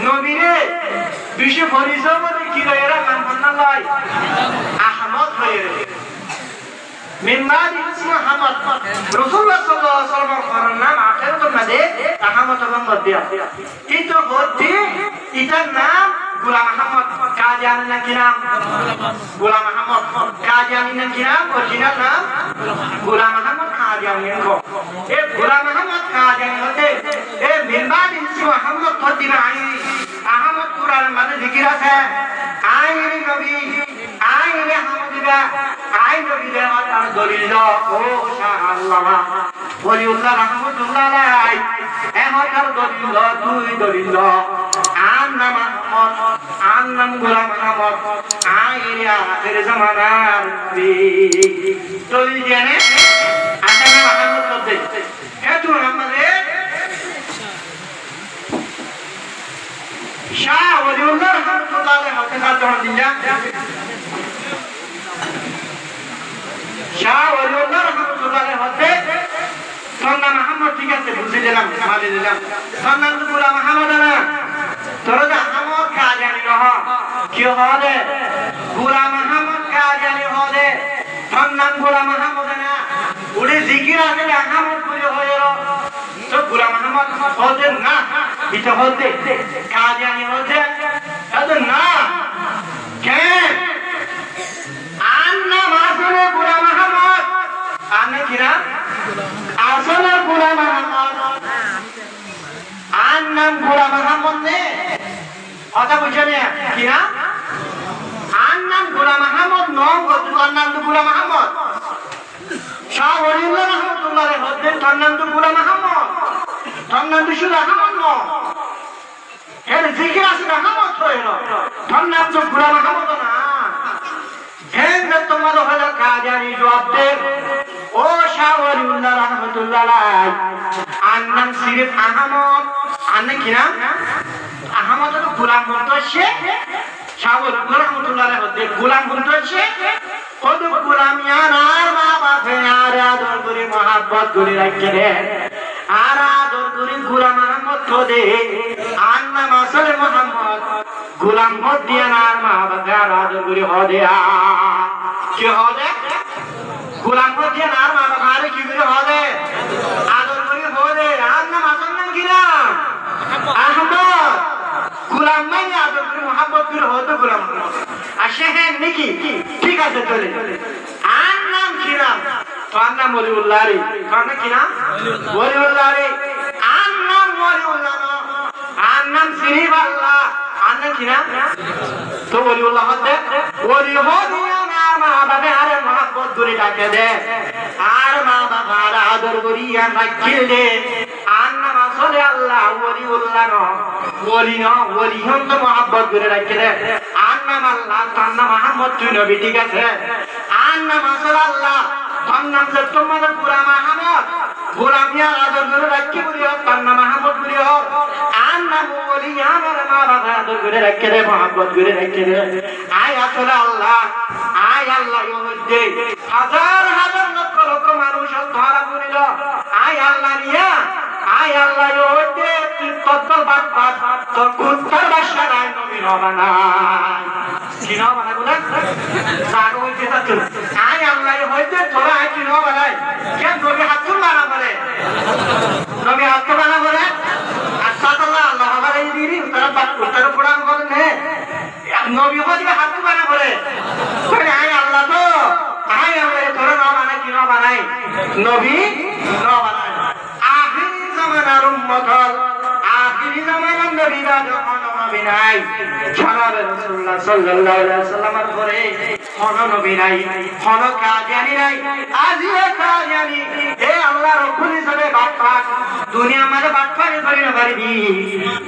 নবীরে বিশ্ব পরিচয় বলে কি এরা নাম লাই আহমদ হয়ে মিম্বাদ ইসমু আহমদ রাসূলুল্লাহ সাল্লাল্লাহু আলাইহি ওয়াসাল্লাম নাম আখিরাত মধ্যে আহমদ এবং মধ্যে কিন্তু হচ্ছে এটার নাম গোলাম আহমদ কাদিয়ানী নাকি নাম গোলাম আহমদ কাদিয়ানী নাকি নাম অরিজিনাল নাম গোলাম আহমদ কাদিয়ানী এই গোলাম আহমদ কাদিয়ানী হতে এই মিম্বাদ ইসমু আহমদ ফতিমা আই আহমদ কুরআনের মধ্যে জিকির আছে আইরে নবী আইরে আহমদিবা আই নবী দেওয়ার তার দলিল ও শাআল্লাহ ওলিউল্লাহ রাহমাতুল্লাহ আলাইহি এমতার দলিল দুই দলিল আন নাম আহমদ আন নাম গোলাম আহমদ আইরে আখির জামানার নবী দলিল জেনে আসাম আহমদ করতে এত আমাদের শাহ ওলিউল্লাহ রাহমাতুল্লাহ আলাইহি হতে কাজ দিলা শাহ ওলিউল্লাহ রাহমাতুল্লাহ আলাইহি হতে সন্না মুহাম্মদ ঠিক আছে বুঝে দিলাম মানি দিলাম সন্না গোলাম আহমদ না তোরা যে আহমদ কাদিয়ানী রহ কি হবে গোলাম আহমদ কাদিয়ানী হবে সন্না গোলাম আহমদ না ওরে জিকির আছে আহমদ কইলে হয় তো গোলাম আহমদ হতে না এটা হতে কাদিয়ানী হতে এটা না কেন আন্না মাসুলে গোলাম আহমদ আনে কিরা আসলে গোলাম আহমদ আন নাম গোলাম আহমদ নে কথা বুঝছেন কিরা আন নাম গোলাম আহমদ নম গতুর নাম তো গোলাম আহমদ শাহ ওলিউল্লাহ রাহমাতুল্লাহ আলাইহি হতে তার নাম তো গোলাম আহমদ তার নাম তো শুধু আহমদ ন এর জিকির আছে আহমদ হইল তার নাম তো গোলাম আহমদ না হেন তোমার হলো কাদিয়ানী জবাব দে ও শাহ ওলিউল্লাহ রাহমাতুল্লাহ আলাইহি আন নাম সিরিফ আহমদ আনে কি নাম আহমদ তো গোলাম হচ্ছে শাহ ওলিউল্লাহ রাহমাতুল্লাহ আলাইহি হতে গোলাম হচ্ছে কত গোলাম ইয়ার মা বাপে আর আদর করে mohabbat করে রাখে রে আর আদর করে গোলাম আহমদ খোদে আন নাম আসলে মোহাম্মদ গোলাম হদ দিয়া আর মা বাপে আর আদর করে হদে কি হদে গোলাম হদ দিয়া আর মা বাপে আর কি করে হদে আদর করে হদে আর নাম আসল নাম কি নাম আহমদ গোলাম মানে আদর করে mohabbat করে হদে গোলাম আসে হ্যাঁ নাকি ঠিক আছে চলে আর নাম কি নাম তার নাম ওলিউল্লাহ রে তার নাম কি নাম ওলিউল্লাহ রে আর নাম ওলিউল্লাহ আর নাম সিরিফ আল্লাহ আর নাম কি নাম তো ওলিউল্লাহ হতে ওলি হদিয়া না মা বাবা আরে mohabbat করে ডাকে দে আর মা বাবা আর আদর করিয়া রাখিল দে আর নাম আসলে আল্লাহ ওলিউল্লাহ ন ওলি ন ওলি হন তো mohabbat করে রাখে দে আর নাম আল্লাহ তার নাম আহমদ তুই নবী ঠিক আছে আর নাম আসলে আল্লাহ তার নাম যে তোমাদের গোলাম আহমদ গোলামিয়া আদর করে রাখি বলি তার নাম আহমদ বলি আর নাম ওলি আমার মা বাবা আদর করে রাখে দে mohabbat করে রাখে দে আয় আসলে আল্লাহ আয় আল্লাহ ইহতে হাজার হাজার লক্ষ লক্ষ মানুষ ধরা করিল আয় আল্লাহ নিয়া আয় আল্লাহ ইহতে তুই কত বাদ বাদ তোর কুত্তার বাসা নাই নবী নবানাই কি নবানাই বলে জানো হইতে যাচ্ছে আয় আল্লাহ হইতে তোরা আয় কি নবানাই কেন নবী হাতুর মানা বলে নবী হাতুর মানা বলে আচ্ছা আল্লাহ আল্লাহ বাবারে দিদি তারা বাদ তারা কোরআন বলেন হে নবী হইতে হাতুর মানা বলে কই আয় আল্লাহ তো আয় আল্লাহ তোরা নবানাই কি নবানাই নবী নবানাই আখির জামানার উম্মত আখির জামানার নবীরা যখন নবী নাই জনাবে রাসূলুল্লাহ সাল্লাল্লাহু আলাইহি ওয়াসাল্লামের পরে কোন নবী নাই কোন কাদিয়ানী নাই আজিও কাদিয়ানী হে আল্লাহ রাব্বুল হিসাবে বাটপাট দুনিয়া মানে বাটপাট করি না পারিবি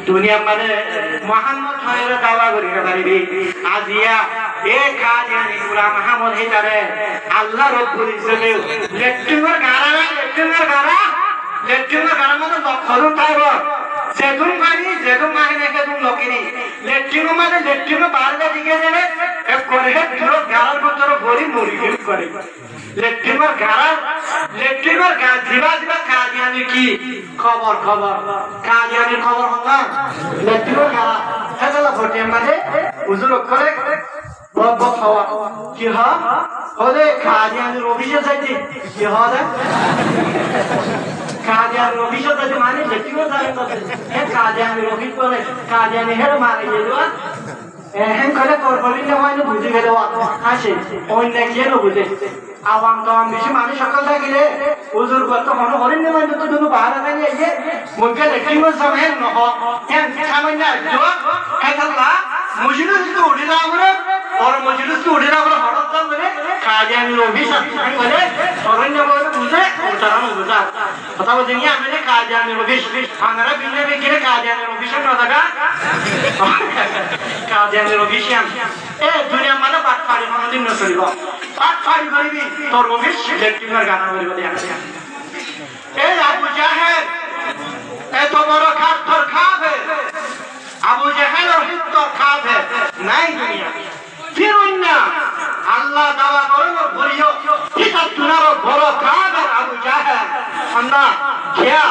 দুনিয়া মানে মুহাম্মদ হয়ে দাওয়া করি না পারিবি আজিয়া এ কাদিয়ানী গোলাম আহমদ হিসাবে আল্লাহ রাব্বুল হিসাবে লেট্রিনের গারা লেট্রিনের গারা মানে দখল উঠাইব যেদুম মাহি নাকি তুম লকিনি লেট্রিনো মানে লেট্রিনো বারবার দিকে যাবে এক করে পুরো গারার ভিতরে করি মুরগি করে লেট্রিনের গা দিবা কাদিয়ানি কি খবর কাদিয়ানির খবর হল লেট্রিনের গা হেলা ঘটে মাঝে হুজুর করে বড় খাওয়া কি হলে কাদিয়ানির অফিসে যাইতে কি হয় কাদিয়ানির অফিসে যাইতে মানে লেট্রিনের যাবে কাদিয়ানির অফিস করে কাদিয়ানি হের মারে দেওয়া হ্যাঁ করে করবলি না মানে বুঝে গেল আসে অন্য কেন বুঝে আওয়াম তাম বেশি মানুষ সকাল থাকিলে হুজুর কত মনে করেন না মানে তো দুনো বাহার নাই এই যে মুখে লেখিমো সামহেন নহ হ্যাঁ সামান্য জো হেলা মজলিস তো উড়িলা আমরা और मजलिस को उड़ेरा बड़ा हड़प था मेरे काजियान लोभी साथी बोले औरन ने बोले मुझे उतारा मुझे पता वो दुनिया मैंने काजियान लोभी हमारा बिन्ने में किरे काजियान लोभी से ना लगा काजियान लोभी से ए दुनिया माना बात फाड़ी मानो दिन न चलेगा बात फाड़ी करी भी तो लोभी लेकिन मर गाना बोले बोले ए अबू जहल ए तो बड़ा खातर खाब है अबू जहल और हित्तर खाब है नहीं दुनिया फिर उन्ना अल्लाह दावा करो बोलियो कितना तुम्हारा बड़ा खाब है अबू जहल अन्ना क्या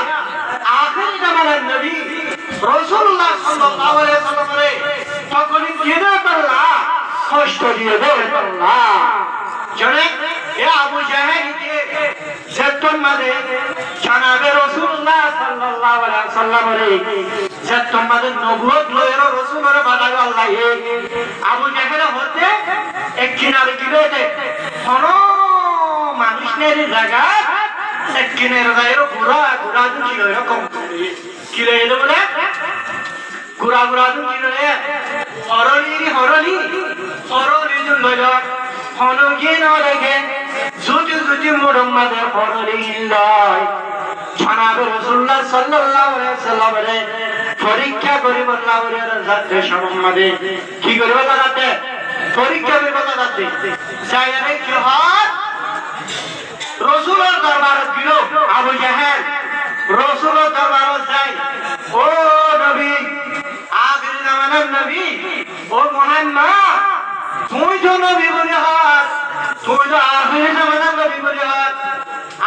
आखिरी ज़माने नबी रसूलुल्लाह सल्लल्लाहु अलैहि वसल्लम रे तो कोई किधर तल्ला खुश तो दिए दे तल्ला जने या अबू जहल के जत्तन मादे जनाबे रसूलुल्लाह सल्लल्लाहु अलैहि वसल्लम रे जत्तन मादे नबुवत लोयरो रसूल रे बादाग अल्लाह ये अबू जहल होते एक किनारे किलोते हनो मानुष ने रे जगह एक किनारे जायरो गुरा जो किलो कम किलो ये बोले गुरा जो किलो ये हरली जो लोयो हनो ये ना लगे जुटी मुहम्मद हरली इंदाय जनाब रसूलुल्लाह सल्लल्लाहु अलैहि वसल्लम रे परीक्षा करी बल्ला रे जाते सम्मादे की करबे जाते परीक्षा करी बल्ला जाते जायरे की हाथ रसूलुल्लाह दरबार दिलो अबू जहल रसूलुल्लाह दरबार जाय ओ नबी आखिर ज़माना नबी ओ मुहम्मद তুই তো নবী বলে হাত তুই তো আখির ज़माना নবী বলে হাত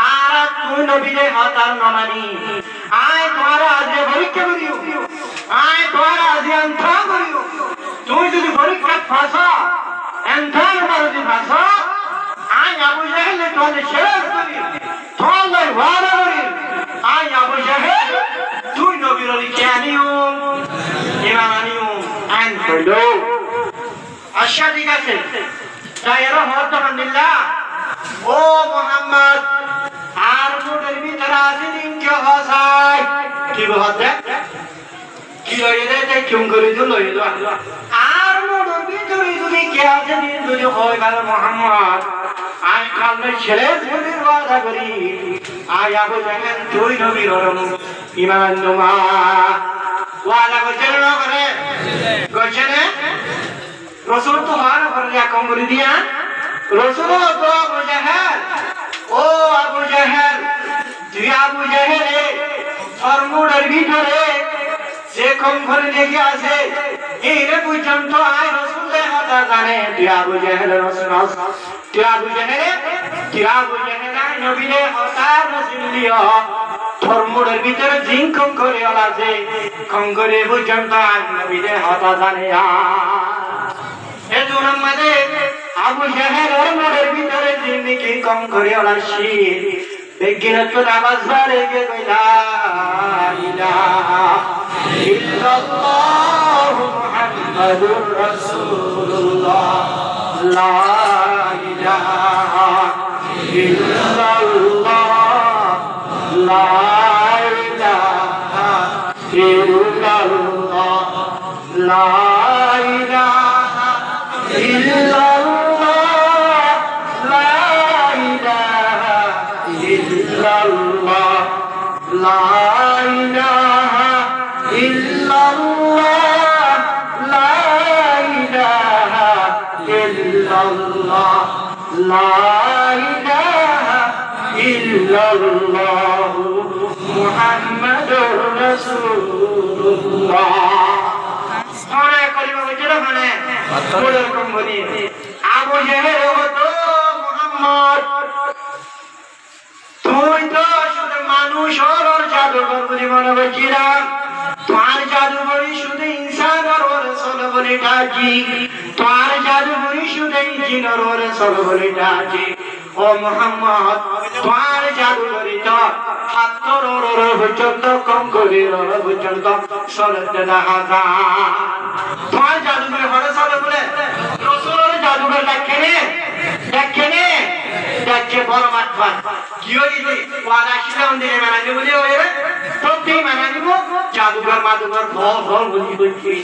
আর তুই নবী রে হাত আর নমানি আয় তোমার আজ পরীক্ষা করিও আয় তোমার আজ অন্থা করিও তুই যদি পরীক্ষা ফাঁসা অন্থার মারদি ফাঁসা আয় আবু জেহেল তোলে শেষ করি তোলে ওয়াদা করি আয় আবু জেহেল তুই নবীর জ্ঞানীও ইমানিও আইন কইলো আচ্ছা ঠিক আছে যাইরা হত আলহামদুলিল্লাহ ও মোহাম্মদ আর মুদের ভিতরে আসিন কি হসাই কি বলতে কি লইলে যে কিউম করে দিল লইলো আর মুদের ভিতরে যদি কি আছে দিন যদি হয় গেল মোহাম্মদ আই কালমে ছেড়ে মুদের ওয়াদা করি আয় আবু জাহেল তুই নবীর রম ঈমান নমা ওয়ালা গজল না করে গজনে रसूल तो हार भर गया कौन कर दिया रसूल तो अबू जहल ओ अबू जहल তুই আবু জেহেল ফরমুলের ভিতরে যে কম করে লেগে আছে এই রে পর্যন্ত আয় রাসূলের কথা জানে তুই আবু জেহেল রাসূল তুই আবু জেহেল নবীরে কথা রাসূল লিও ফরমুলের ভিতরে জিন কম করে আছে কম করে পর্যন্ত আয় নবীরে কথা জানে মাঝে আবু জেহেল ওর মোড়ের ভিতরে জিন্দিগি কম করে ওলাসি বেগিনত আওয়াজ বাড়ে গে কইলা ইলাহা ইল্লাল্লাহ মুহাম্মাদুর রাসূলুল্লাহ লা ইলাহা ইল্লাল্লাহ লা ইলাহা ইল্লাল্লাহ লা ইলাহা illallah la ilaha illallah la ilaha illallah la ilaha illallah la ilaha illallah muhammadur rasulullah Abu Jahl হতো মোহাম্মদ তুই তো শুধু মানুষ আর জাদুঘর বলে মনে করছিলাম তোমার জাদুঘরি শুধু ইনসান আর রসুল বলে ডাকি তোমার জাদুঘরি শুধু জিন আর রসুল বলে ডাকি ও মোহাম্মদ তোমার জাদুঘরি তো হাতর পর্যন্ত কম করে পর্যন্ত চলতে দেখা যায় তোমার জাদুঘরি হরে চলে বলে রসুলের জাদুঘর দেখেনে দেখে বড় মাত্রা কি হইল ওয়াদা শিলা মন্দিরে মানানি বলে ওই প্রত্যেক মানানিব জাদুঘর মাদুঘর ফল বুঝি বুঝি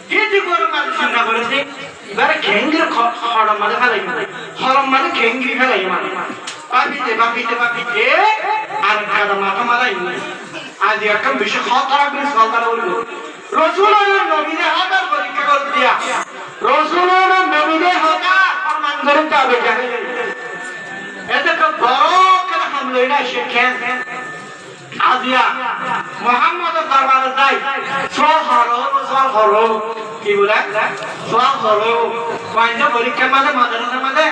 কিন্তু গরু মানুষ চিন্তা করেছে এবারে ঘেঙ্গির হরম মানে ফেলাই হরম মানে ঘেঙ্গি ফেলাই মানে বাপিতে আর কাদা মাথা মারাই আজ একটা বিষয় খতরা বলবো রসুলের নবীরে হাজার পরীক্ষা করে দিয়া রসুলের নবীরে হাজার ফরমান করে যাবে এতে তো বড় করে হামলে না শিখেন আজিয়া মোহাম্মদের দরবারে যাই সল হলো কি বলে সল হলো কয়েকটা পরীক্ষার মাঝে মাদ্রাসার মাঝে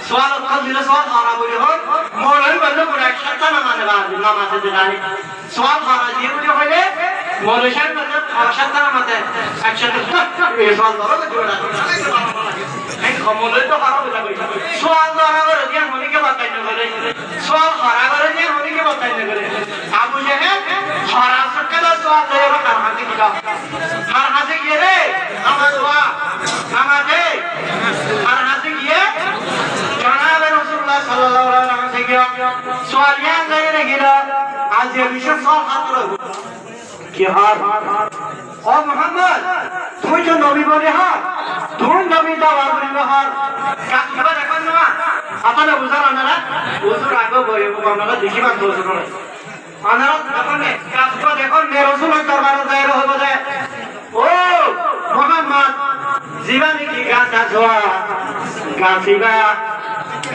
সল উত্তর দিলে সল হরা বলে হোক মৌলভী বললে পুরো একসাথে নামাজে জানি সল হরা দিয়ে বলে হলে মৌলভী সাহেব বললে একসাথে নামাজে একসাথে সল ধরো মৌলভী তো হরা বোঝা সোয়াল ধরা করে দিয়ে মনিকে বাতাই করে সোয়াল হরা করে দিয়ে মনিকে বাতাই করে আবু জাহেল হরা সকালে সোয়াল ধরে কার হাতে গিলা আর হাতে গিয়ে রে আমার দোয়া আমাকে আর হাতে গিয়ে জানাবে রাসূলুল্লাহ সাল্লাল্লাহু আলাইহি ওয়াসাল্লাম থেকে সোয়াল ইয়ান ধরে গিলা আজ এই বিষয় সোয়াল হাত ধরে কি হাত ও মোহাম্মদ তুই তো নবী বলে হাত তুই নবী দাওয়া করিব হাত কাজবা দেখুন না আপনারা বুঝার না হুজুর আগে বইব আপনারা দেখিবা তো হুজুর আপনারা দেখুন কাজবা দেখুন নে রাসূলের দরবারে যাইরো হবো যে ও মোহাম্মদ জীবনে কি গাছ আছওয়া গাছিবা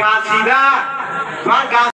গাছিবা